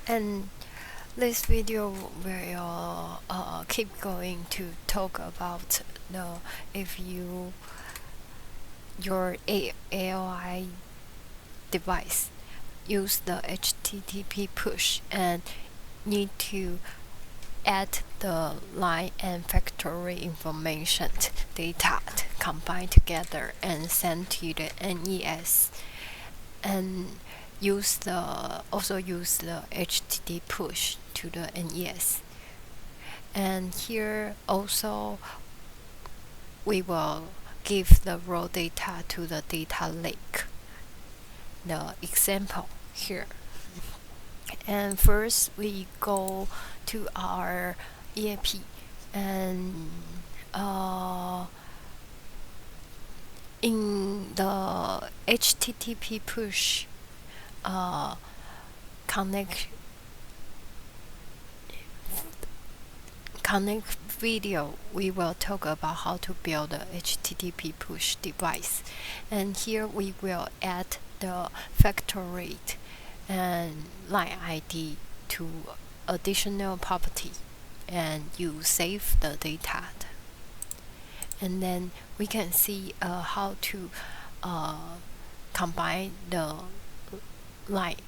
And this video will keep going to talk about if your AOI device use the HTTP push and need to add the line and factory information data combined together and send to the MES, and also use the HTTP push to the MES. And here also we will give the raw data to the data lake. The example here. And first we go to our EAP, and in the HTTP push connect video, we will talk about how to build a HTTP push device. And here we will add the factory and line ID to additional property, and you save the data. And then we can see how to combine the line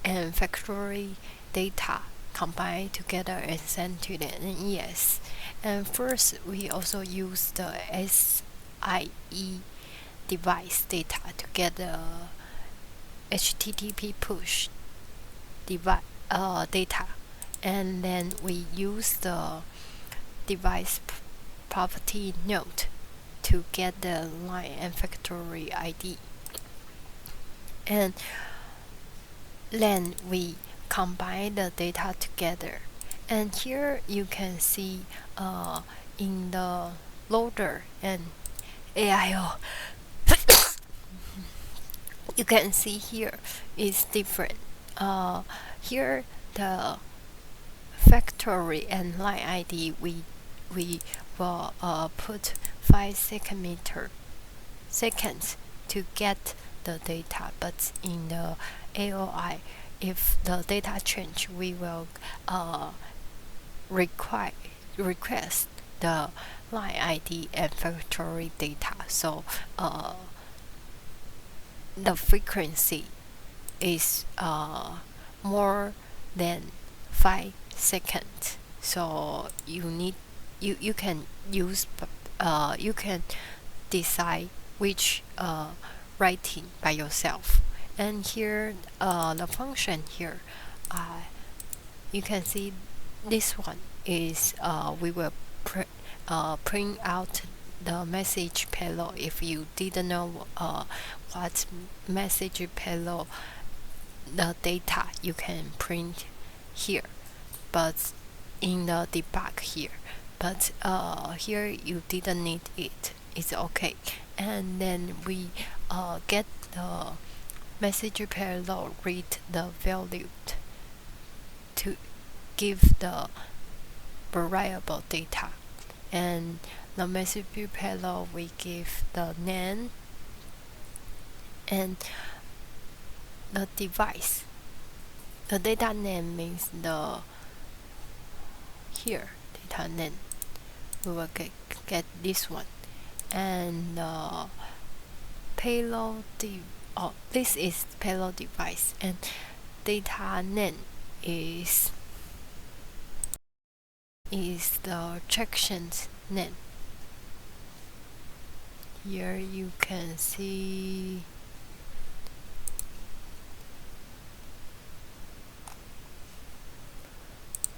and factory data combined together and send to the MES. And first we also use the SIE device data to get the HTTP push data, and then we use the device property node to get the line and factory ID, and then we combine the data together. And here you can see in the loader and AIO you can see here is different. Here the factory and line ID we will put 5 seconds to get the data, but in the AOI, if the data change, we will request the line ID and factory data. So the frequency is more than 5 seconds. So you can use you can decide which writing by yourself. And here the function here, you can see this one is we will print out the message payload. If you didn't know what message payload, the data you can print here, but in the debug here, but here you didn't need it, it's okay. And then we get the message payload, read the value to give the variable data, and the message payload we give the name and the device. The data name means the here data name, we will get this one. And payload this is payload device, and data name is the section's name. Here you can see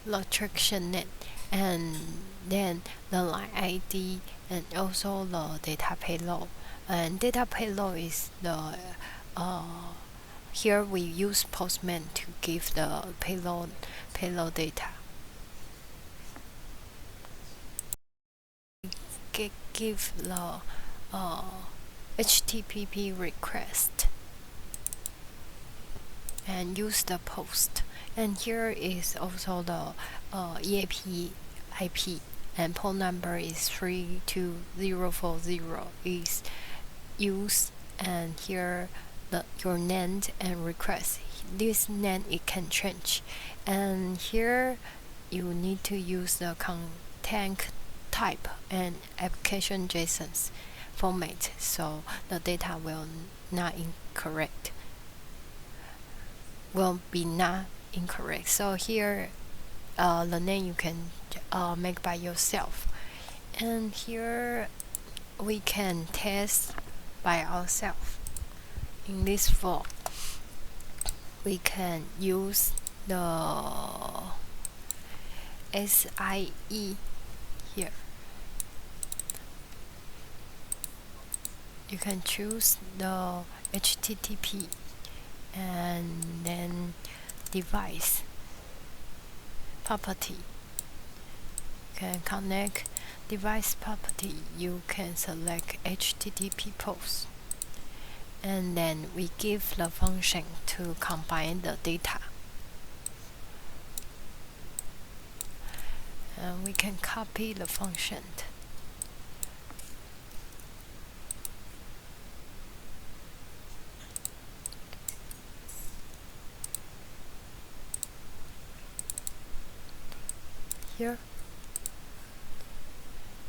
the section name, and then the line ID, and also the data payload. And data payload is the here we use Postman to give the payload data. Give the HTTP request and use the post. And here is also the EAP IP, and port number is 32040 is used. And here your name and request. This name it can change, and here you need to use the content type and application JSON format, so the data will be not incorrect. So here the name you can make by yourself, and here we can test by ourselves. In this form, we can use the SIE here. You can choose the HTTP and then device property. You can connect device property. You can select HTTP post, and then we give the function to combine the data. And we can copy the function. Here,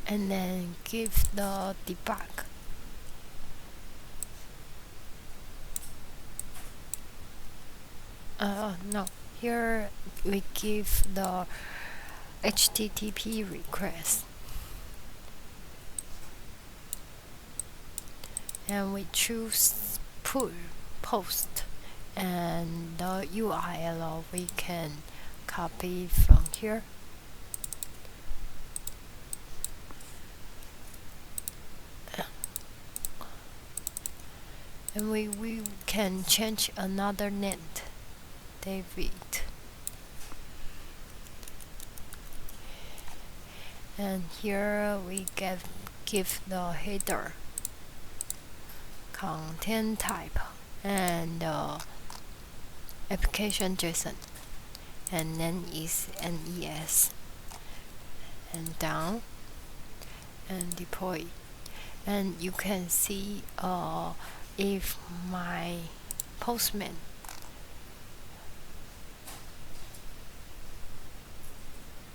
and then give the debug. No, here we give the HTTP request, and we choose post, and the URL we can copy from here. And we can change another name, David. And here we give the header, content type, and application JSON, and then is MES, and down, and deploy. And you can see if my postman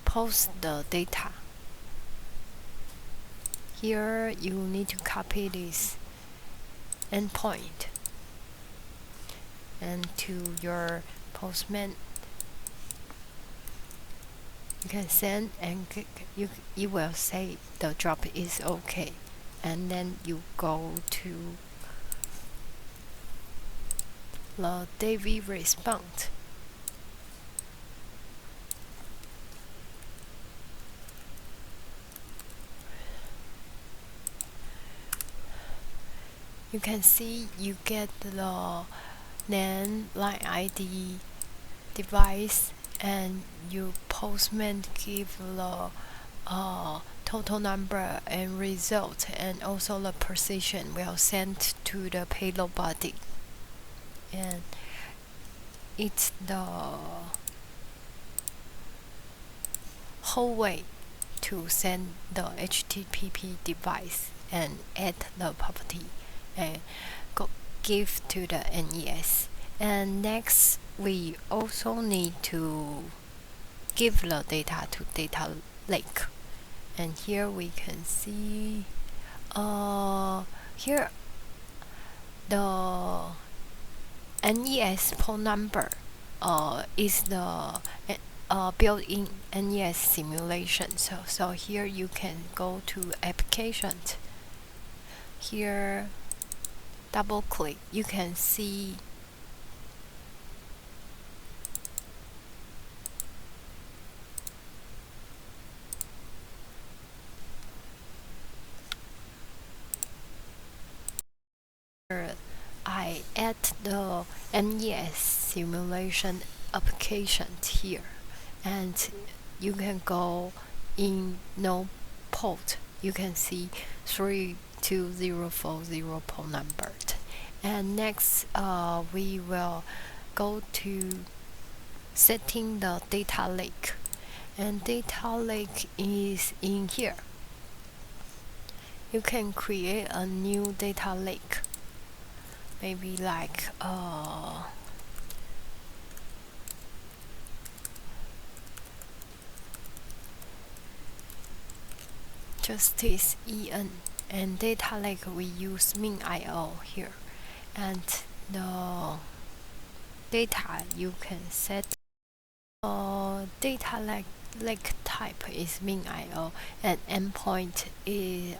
posts the data. Here you need to copy this endpoint and to your postman. You can send, and you will say the job is okay, and then you go to the David response. You can see you get the name, line ID, device, and your postman give the total number and result, and also the precision will send to the payload body. And it's the whole way to send the HTTP device and add the property and give to the MES. And next, we also need to give the data to data lake. And here we can see here the MES port number is the built-in MES simulation. So here you can go to applications. Here, double click, you can see I add the MES simulation application here, and you can go in no port. You can see 32040 port number. And next, we will go to setting the data lake, and data lake is in here. You can create a new data lake. maybe like justice en, and data lake we use min.io here, and the data you can set data lake type is min.io, and endpoint is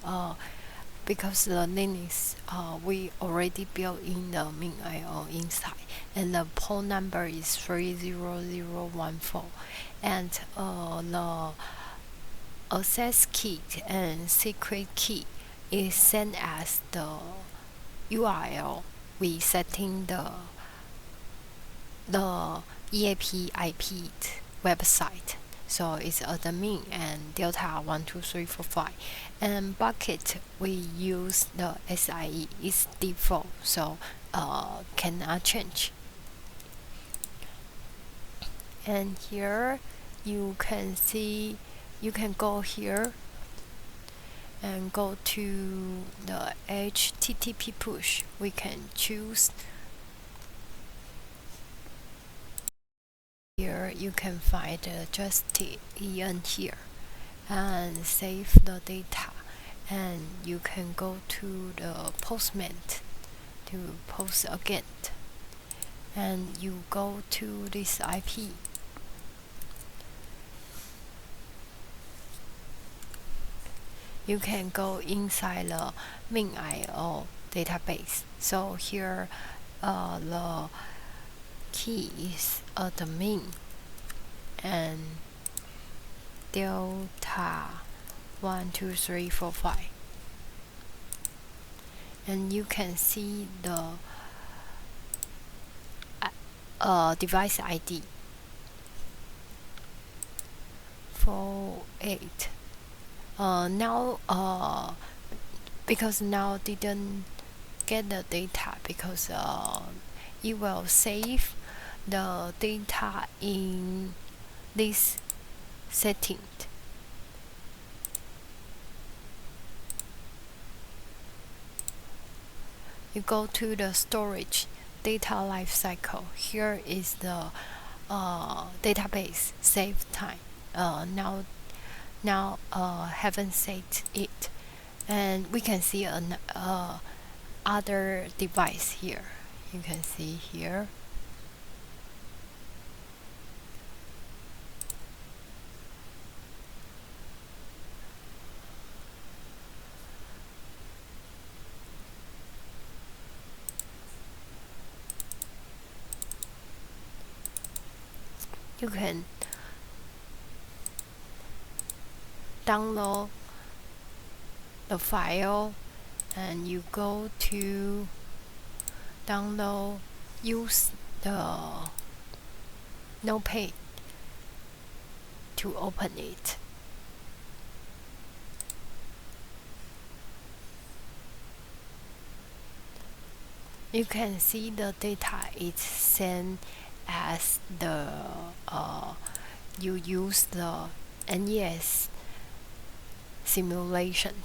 because the Linux we already built in the min.io inside, and the port number is 30014, and the access key and secret key is sent as the URL we setting the EAP IP website. So it's admin and delta 12345, and bucket we use the SIE is default, so cannot change. And here you can see, you can go here and go to the HTTP push. We can choose. Here you can find just en here and save the data, and you can go to the postman to post again, and you go to this IP. You can go inside the min.io database. So here the key is admin and delta 12345, and you can see the device ID 48. Now because now didn't get the data, because it will save the data in this setting. You go to the storage data lifecycle. Here is the database save time. Now haven't saved it, and we can see an other device here. You can see here. You can download the file, and you go to download, use the Notepad to open it. You can see the data is sent as the you use the MES simulation.